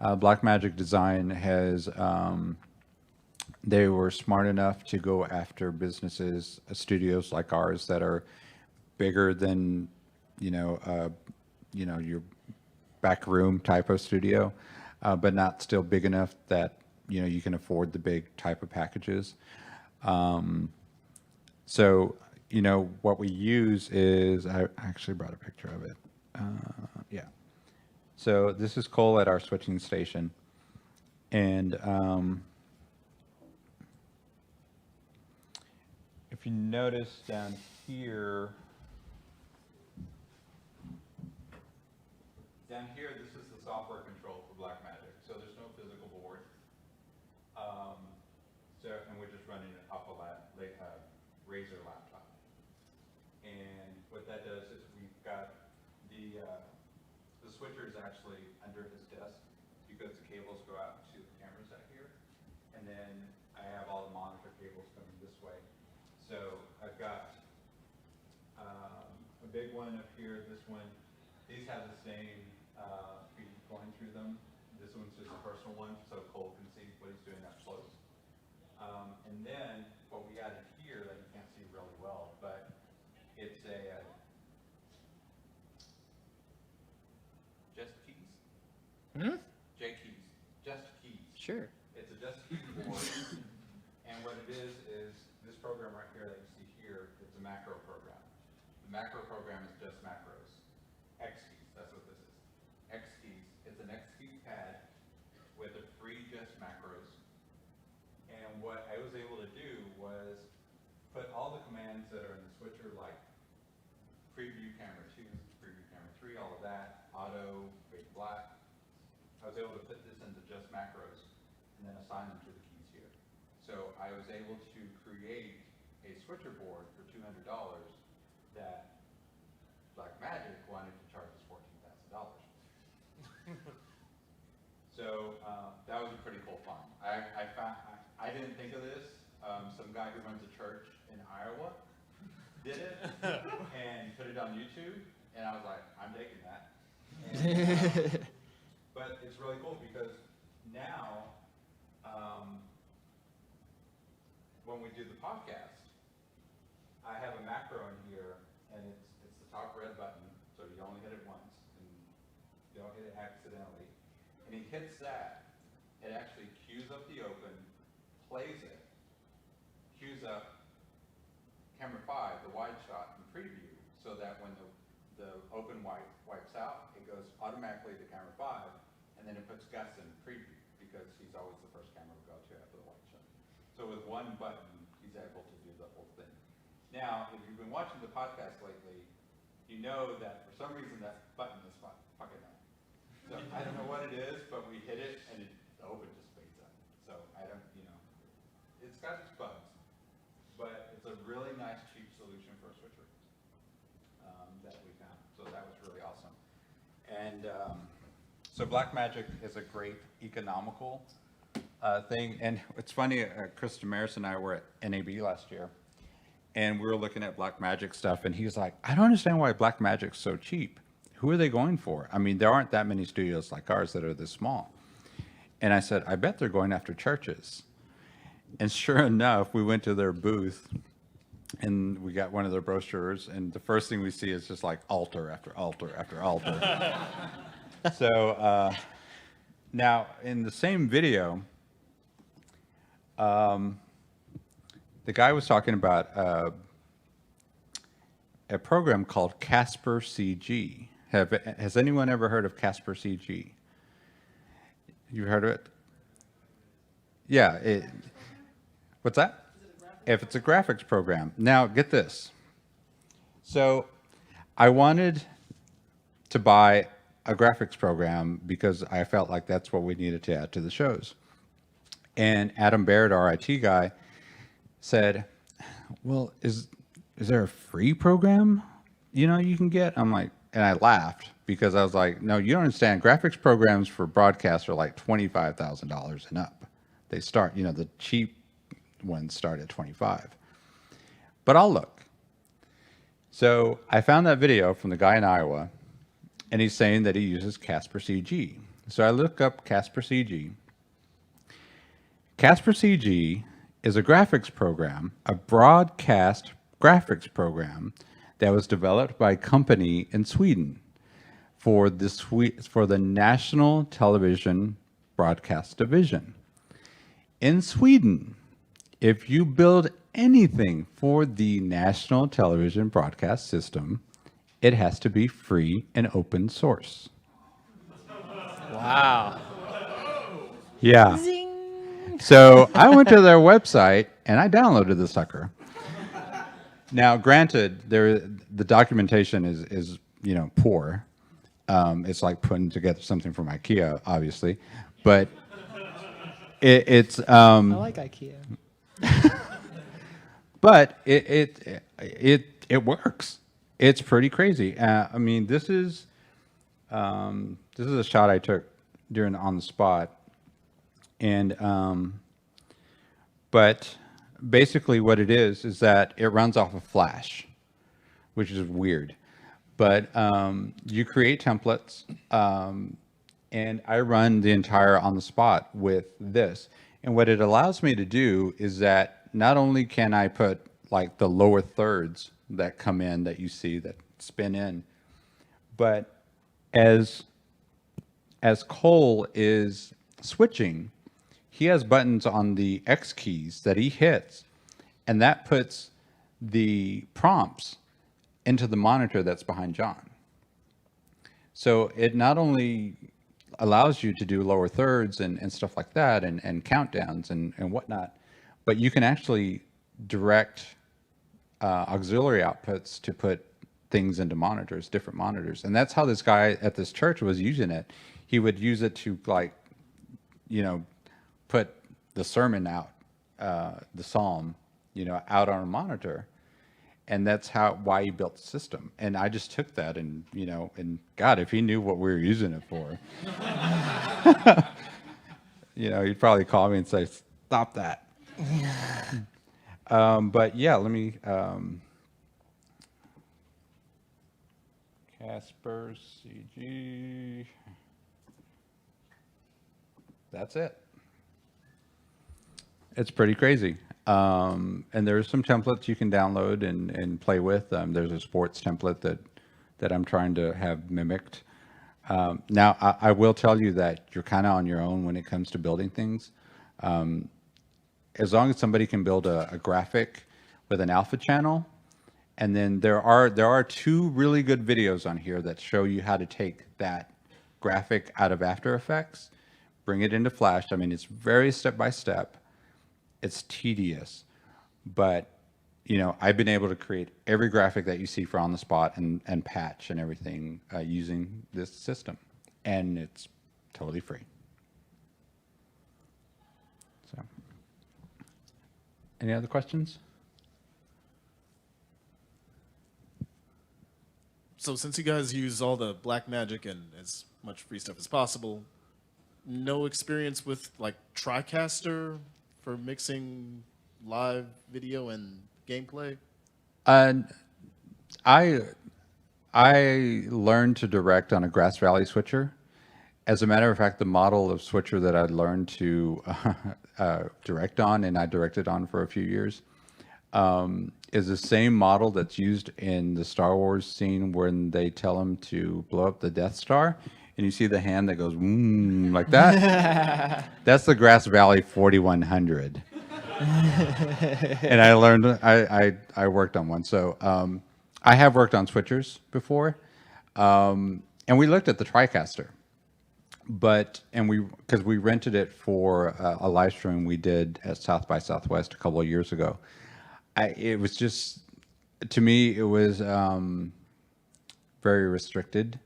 Blackmagic Design has, they were smart enough to go after businesses, studios like ours that are bigger than, your back room type of studio, but not still big enough that, you can afford the big type of packages. So, what we use is, I actually brought a picture of it. Yeah. So this is Cole at our switching station. And if you notice down here, this is the software control for Blackmagic. So there's no physical board. And we're just running it off a Razer laptop. And what that does is we've got the switcher is actually under his desk because the cables go out to the cameras out here. And then I have all the monitor cables coming this way. So I've got a big one up here, this one. These have the same feed going through them. This one's just a personal one, so Cole can see what he's doing up close. And then what we added here that you can't see really well, but it's a just keys. J keys. Just keys. Sure. It's a just keys board. And what it is this program right here that you see here, it's a macro program. The macro program is just macros. X keys, that's what this is. X keys. It's an X keys pad with a free just macros. And what I was able to do was put all the commands that are in the switcher, like preview camera 2, preview camera 3, all of that, auto, big black. I was able to put this into just macros and then assign them to the keys here. So I was able to create a switcher board for $200 that Blackmagic wanted to charge us $14,000. So that was a pretty cool find. I didn't think of this. Some guy who runs a church in Iowa did it and put it on YouTube, and I was like, I'm taking that. And, but it's really cool because now, when we do the podcast, I have a macro in here, and it's the top red button, so you only hit it once, and you don't hit it accidentally. And he hits that, it actually queues up the open, plays it, queues up camera 5, the wide shot, and preview, so that when the open wipes out, it goes automatically to camera 5, and then it puts Gus in preview, because he's always the first camera to go to after the wide shot. So with one button, he's able to do the whole thing. Now, if you've been watching the podcast lately, you know that for some reason that button is fucking up. So I don't know what it is, but we hit it and the open just fades up. So I don't, it's got its bugs, but it's a really nice cheap solution for a switcher that we found. So that was really awesome. And so Blackmagic is a great economical thing. And it's funny, Chris Damaris and I were at NAB last year, and we were looking at Blackmagic stuff, and he's like, I don't understand why Blackmagic's so cheap. Who are they going for? I mean, there aren't that many studios like ours that are this small. And I said, I bet they're going after churches. And sure enough, we went to their booth, and we got one of their brochures, and the first thing we see is just like altar after altar after altar. So now in the same video, the guy was talking about a program called Casper CG. Has anyone ever heard of Casper CG? You heard of it? Yeah. What's that? If it's a graphics program. Now, get this. So I wanted to buy a graphics program because I felt like that's what we needed to add to the shows. And Adam Baird, our IT guy, said, well, is there a free program, you can get? I'm like, and I laughed because I was like, no, you don't understand. Graphics programs for broadcast are like $25,000 and up. They start, the cheap ones start at 25. But I'll look. So I found that video from the guy in Iowa, and he's saying that he uses Casper CG. So I look up Casper CG. Casper CG is a graphics program, a broadcast graphics program that was developed by a company in Sweden for the National Television Broadcast Division. In Sweden, if you build anything for the National Television Broadcast System, it has to be free and open source. Wow. Yeah. So I went to their website and I downloaded the sucker. Now, granted, the documentation is poor. It's like putting together something from IKEA, obviously, but it's. I like IKEA. But it works. It's pretty crazy. I mean, this is a shot I took during on the spot, and but basically what it is that it runs off of Flash, which is weird. But you create templates, and I run the entire on the spot with this. And what it allows me to do is that not only can I put like the lower thirds that come in that you see that spin in, but as Cole is switching, he has buttons on the X keys that he hits, and that puts the prompts into the monitor that's behind John. So it not only allows you to do lower thirds and stuff like that and countdowns and whatnot, but you can actually direct auxiliary outputs to put things into monitors, different monitors. And that's how this guy at this church was using it. He would use it to put the sermon out, the psalm, out on a monitor. And that's why he built the system. And I just took that and God, if he knew what we were using it for, he'd probably call me and say, stop that. But yeah, let me, Casper CG. That's it. It's pretty crazy. And there's some templates you can download and play with. There's a sports template that I'm trying to have mimicked. Now, I will tell you that you're kind of on your own when it comes to building things. As long as somebody can build a graphic with an alpha channel, and then there are two really good videos on here that show you how to take that graphic out of After Effects, bring it into Flash. I mean, it's very step by step. It's tedious, but you know, I've been able to create every graphic that you see for on the spot and patch and everything using this system, and it's totally free. So, any other questions? So since you guys use all the black magic and as much free stuff as possible, no experience with like TriCaster for mixing live video and gameplay? I learned to direct on a Grass Valley switcher. As a matter of fact, the model of switcher that I learned to direct on, and I directed on for a few years, is the same model that's used in the Star Wars scene when they tell him to blow up the Death Star, and you see the hand that goes like that. That's the Grass Valley 4100. And I learned, I worked on one. So I have worked on switchers before, and we looked at the TriCaster, because we rented it for a live stream we did at South by Southwest a couple of years ago. It was just, to me, it was very restricted.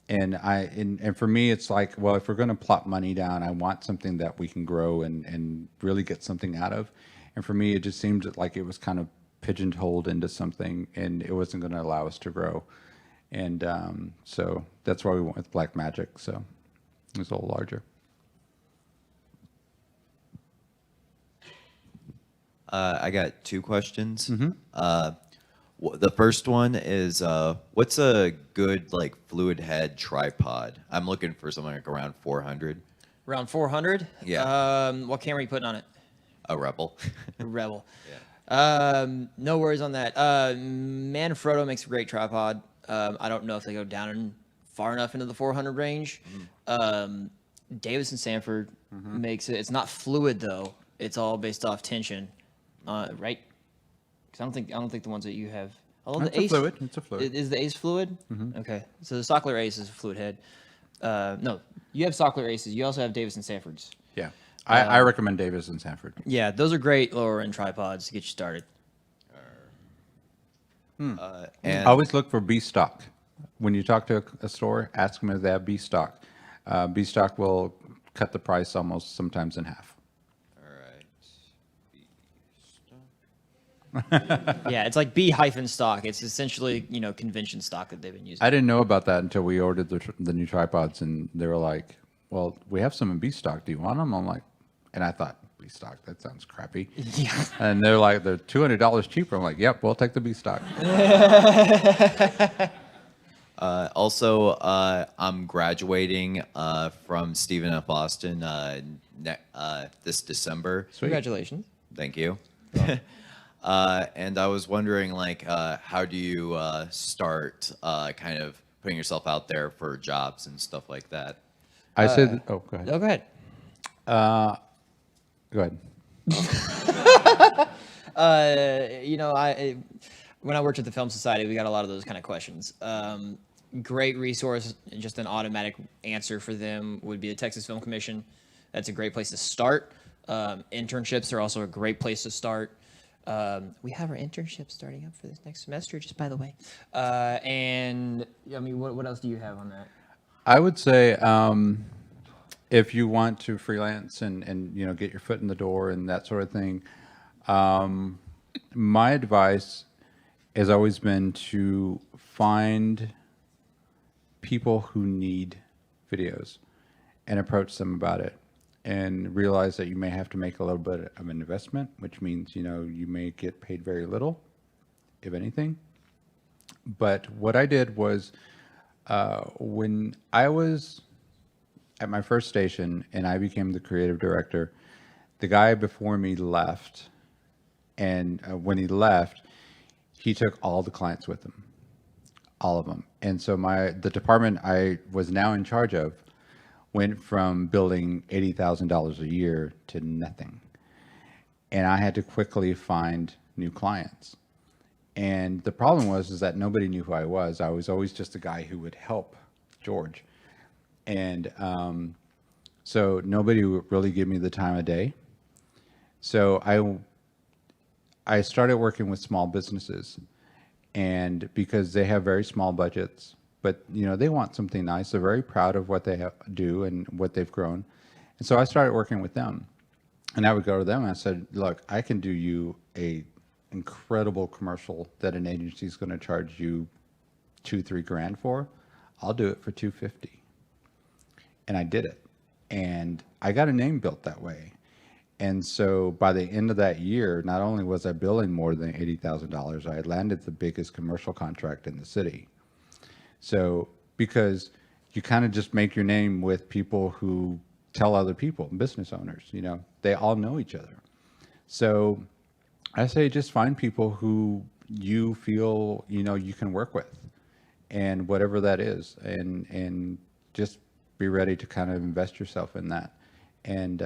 And for me, it's like, well, if we're going to plop money down, I want something that we can grow and really get something out of. And for me, it just seemed like it was kind of pigeonholed into something, and it wasn't going to allow us to grow. And so that's why we went with Black Magic. So it was a little larger. I got two questions. Mm-hmm. The first one is, what's a good like fluid head tripod? I'm looking for something like around 400. Around 400? Yeah. What camera are you putting on it? A Rebel. Rebel. Yeah. No worries on that. Manfrotto makes a great tripod. I don't know if they go down far enough into the 400 range. Davis and Sanford makes it. It's not fluid though. It's all based off tension, right? Because I don't think the ones that you have. Although It's the a Ace, fluid. It's a fluid. Is the Ace fluid? Okay. So the Sockler Ace is a fluid head. No, you have Sockler Aces. You also have Davis and Sanfords. Yeah. I recommend Davis and Sanford. Yeah, those are great lower end tripods to get you started. And Always look for B stock. When you talk to a store, ask them if they have B stock. B stock will cut the price almost sometimes in half. all right. Yeah, it's like B-stock. It's essentially, convention stock that they've been using. I didn't know about that until we ordered the new tripods, and they were like, well, we have some in B stock. Do you want them? I'm like, and I thought, B stock, that sounds crappy. Yeah. And they're like, they're $200 cheaper. I'm like, yep, we'll take the B stock. Also, I'm graduating from Stephen F. Austin this December. Sweet. Congratulations. Thank you. And I was wondering, like, how do you start kind of putting yourself out there for jobs and stuff like that? I said, oh, go ahead. Oh, go ahead. Go ahead. When I worked at the Film Society, we got a lot of those kind of questions. Great resource, just an automatic answer for them would be the Texas Film Commission. That's a great place to start. Internships are also a great place to start. We have our internship starting up for this next semester, just by the way. And I mean, what else do you have on that? I would say if you want to freelance and get your foot in the door and that sort of thing, my advice has always been to find people who need videos and approach them about it, and realize that you may have to make a little bit of an investment, which means you may get paid very little, if anything. But what I did was, when I was at my first station and I became the creative director, the guy before me left, and when he left, he took all the clients with him, all of them. And so the department I was now in charge of went from building $80,000 a year to nothing. And I had to quickly find new clients. And the problem was that nobody knew who I was. I was always just a guy who would help George. And so nobody would really give me the time of day. So I started working with small businesses, and because they have very small budgets, but they want something nice. They're very proud of what they do and what they've grown, and so I started working with them. And I would go to them and I said, "Look, I can do you a incredible commercial that an agency is going to charge you $2-3 grand for. I'll do it for $250." And I did it, and I got a name built that way. And so by the end of that year, not only was I billing more than $80,000, I had landed the biggest commercial contract in the city. So because you kind of just make your name with people who tell other people, business owners, they all know each other. So I say just find people who you feel, you can work with, and whatever that is, and just be ready to kind of invest yourself in that. And,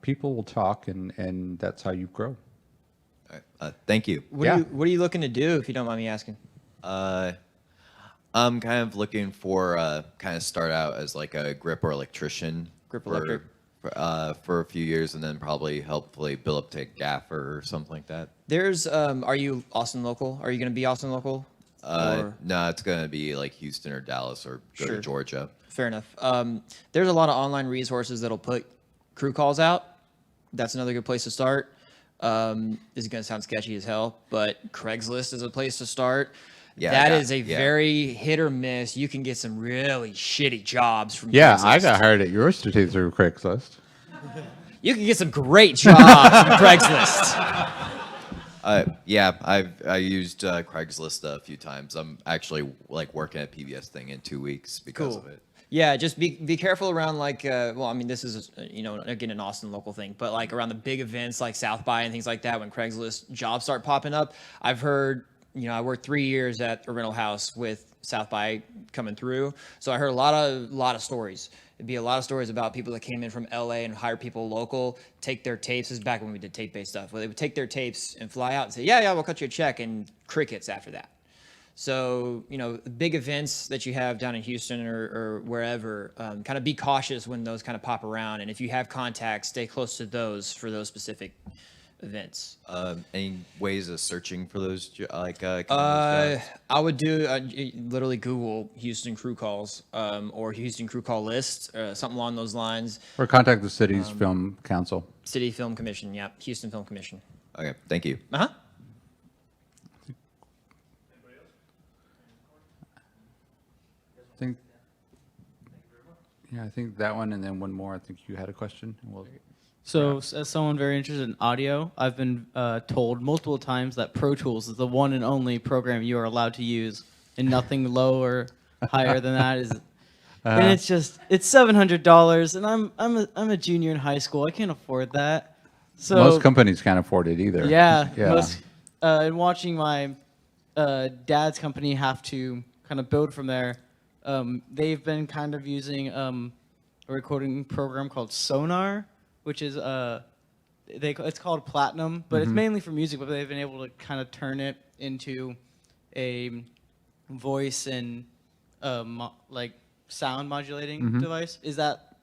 people will talk, and that's how you grow. All right. Thank you. What are you looking to do, if you don't mind me asking? I'm kind of looking for kind of start out as like a grip or electrician. Grip electric. For a few years, and then probably hopefully build up to gaffer or something like that. There's, are you Austin local? Are you going to be Austin local? No, it's going to be like Houston or Dallas or go to Georgia. Fair enough. There's a lot of online resources that'll put crew calls out. That's another good place to start. This is going to sound sketchy as hell, but Craigslist is a place to start. Yeah, that is a very hit or miss. You can get some really shitty jobs from Yeah, Craigslist. I got hired at Rooster through Craigslist. You can get some great jobs from Craigslist. I used Craigslist a few times. I'm actually like working at PBS thing in 2 weeks because of it. Yeah, just be careful around this is again an Austin local thing, but like around the big events like South by and things like that, when Craigslist jobs start popping up. I've heard, I worked 3 years at a rental house with South by coming through, so I heard a lot of stories. It'd be a lot of stories about people that came in from LA and hire people local, take their tapes. This is back when we did tape-based stuff, where they would take their tapes and fly out and say, yeah, we'll cut you a check, and crickets after that. So, the big events that you have down in Houston or wherever, kind of be cautious when those kind of pop around. And if you have contacts, stay close to those for those specific events. Any ways of searching for those I would do literally Google Houston crew calls or Houston crew call list, something along those lines. Or contact the city's film council. City Film Commission, yeah, Houston Film Commission. Okay, thank you. Uh-huh. I think that one, and then one more. I think you had a question. So, as someone very interested in audio, I've been told multiple times that Pro Tools is the one and only program you are allowed to use, and nothing low or higher than that is. And it's $700, and I'm a junior in high school. I can't afford that. So most companies can't afford it either. Yeah. And watching my dad's company have to kind of build from there, they've been kind of using a recording program called Sonar, which is it's called Platinum, but it's mainly for music. But they've been able to kind of turn it into a voice and sound modulating device. Is that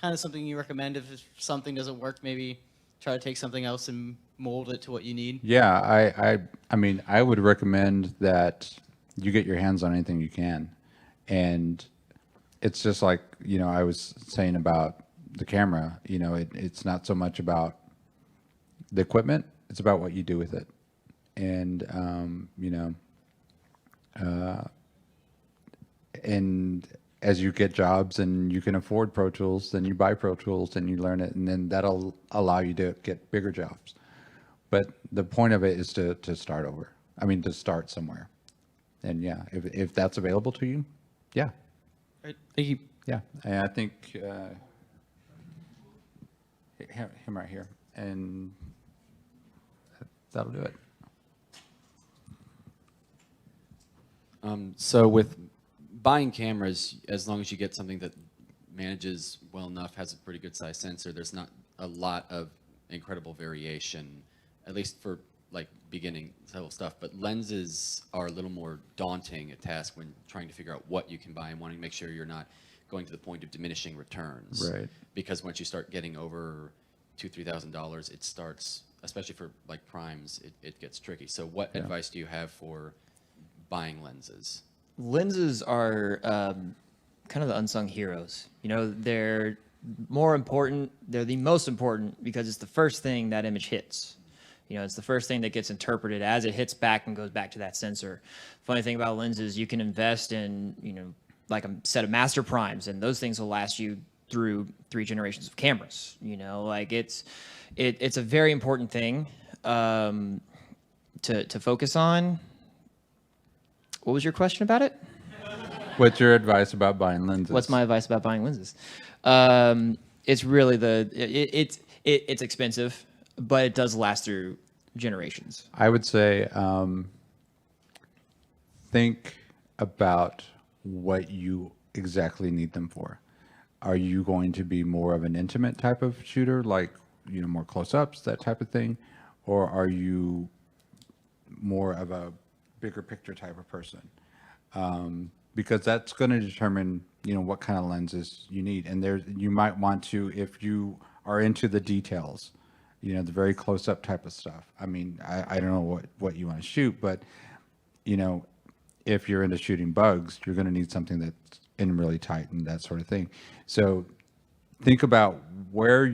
kind of something you recommend? If something doesn't work, maybe try to take something else and mold it to what you need. Yeah, I mean, I would recommend that you get your hands on anything you can, and it's just like I was saying about the camera. It's not so much about the equipment; it's about what you do with it, and and as you get jobs and you can afford Pro Tools, then you buy Pro Tools and you learn it, and then that'll allow you to get bigger jobs. But the point of it is to start over. I mean, to start somewhere. And yeah, if that's available to you, yeah. Right. Thank you. Yeah, and I think him right here, and that'll do it. So with buying cameras, as long as you get something that manages well enough, has a pretty good size sensor, there's not a lot of incredible variation, at least for like beginning level stuff. But lenses are a little more daunting a task when trying to figure out what you can buy and wanting to make sure you're not going to the point of diminishing returns. Right. Because once you start getting over $2,000-3,000, it starts especially for like primes, it gets tricky. So what advice do you have for buying lenses? Lenses are kind of the unsung heroes. You know, they're more important. They're the most important because it's the first thing that image hits. You know, it's the first thing that gets interpreted as it hits back and goes back to that sensor. Funny thing about lenses, you can invest in, you know, like a set of master primes, and those things will last you through 3 generations of cameras. You know, like it's a very important thing to focus on. What was your question about it? What's your advice about buying lenses? What's my advice about buying lenses? It's really it's expensive, but it does last through generations. I would say think about what you exactly need them for. Are you going to be more of an intimate type of shooter, like, you know, more close-ups, that type of thing? Or are you more of a bigger picture type of person? Because that's going to determine, you know, what kind of lenses you need. And you might want to, if you are into the details, you know, the very close-up type of stuff. I mean, I don't know what you want to shoot, but, you know, if you're into shooting bugs, you're going to need something that's in really tight and that sort of thing. So think about where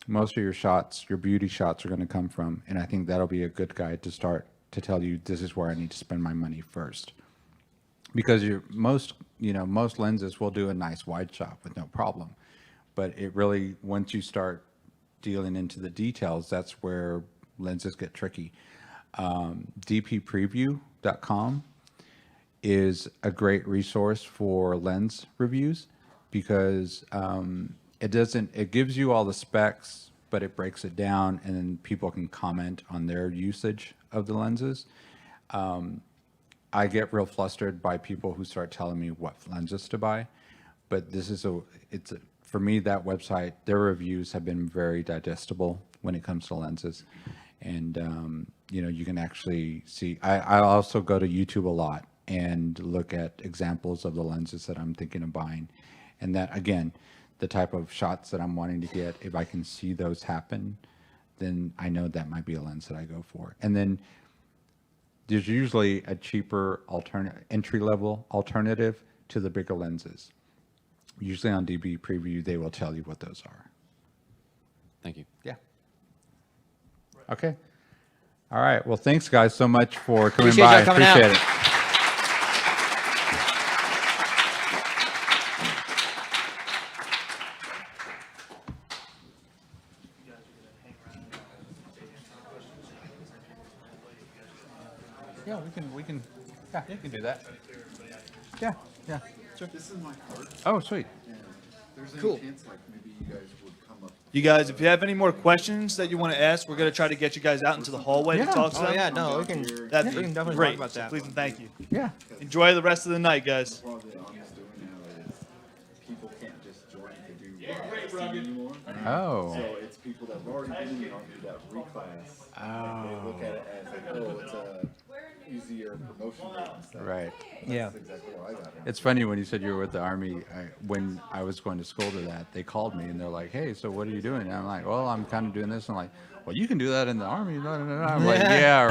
most of your shots, your beauty shots, are going to come from. And I think that'll be a good guide to start to tell you, this is where I need to spend my money first. Because most lenses will do a nice wide shot with no problem. But it really, once you start dealing into the details, that's where lenses get tricky. dppreview.com is a great resource for lens reviews because it gives you all the specs, but it breaks it down, and then people can comment on their usage of the lenses. I get real flustered by people who start telling me what lenses to buy, but for me, that website, their reviews have been very digestible when it comes to lenses. And, you know, you can actually see, I also go to YouTube a lot and look at examples of the lenses that I'm thinking of buying. And that, again, the type of shots that I'm wanting to get, if I can see those happen, then I know that might be a lens that I go for. And then there's usually a cheaper entry-level alternative to the bigger lenses. Usually on DB Preview, they will tell you what those are. Thank you. Yeah. Okay. All right. Well, thanks, guys, so much for coming Appreciate by. y'all coming Appreciate out. it. Yeah, we can. Yeah, you can do that. Yeah, yeah. Sure. This is my card. Oh, sweet. There's Cool. any chance like maybe you guys would come up. You guys, if you have any more questions that you want to ask, we're going to try to get you guys out into the hallway to talk to them. Oh yeah, no, we can That'd we be can definitely great. talk about that. Please and thank you. Yeah. Enjoy the rest of the night, guys. What the Army's doing now is people can't just join to do RTX anymore. Oh. So it's people that have already been in the Army that reclass. They look at it as like, oh, it's a easier promotion route and stuff. Right. Yeah. That's exactly why I got it. It's funny when you said you were with the Army. When I was going to school to that, they called me and they're like, "Hey, so what are you doing?" And I'm like, "Well, I'm kind of doing this." And I'm like, "Well, you can do that in the Army." I'm like, "Yeah."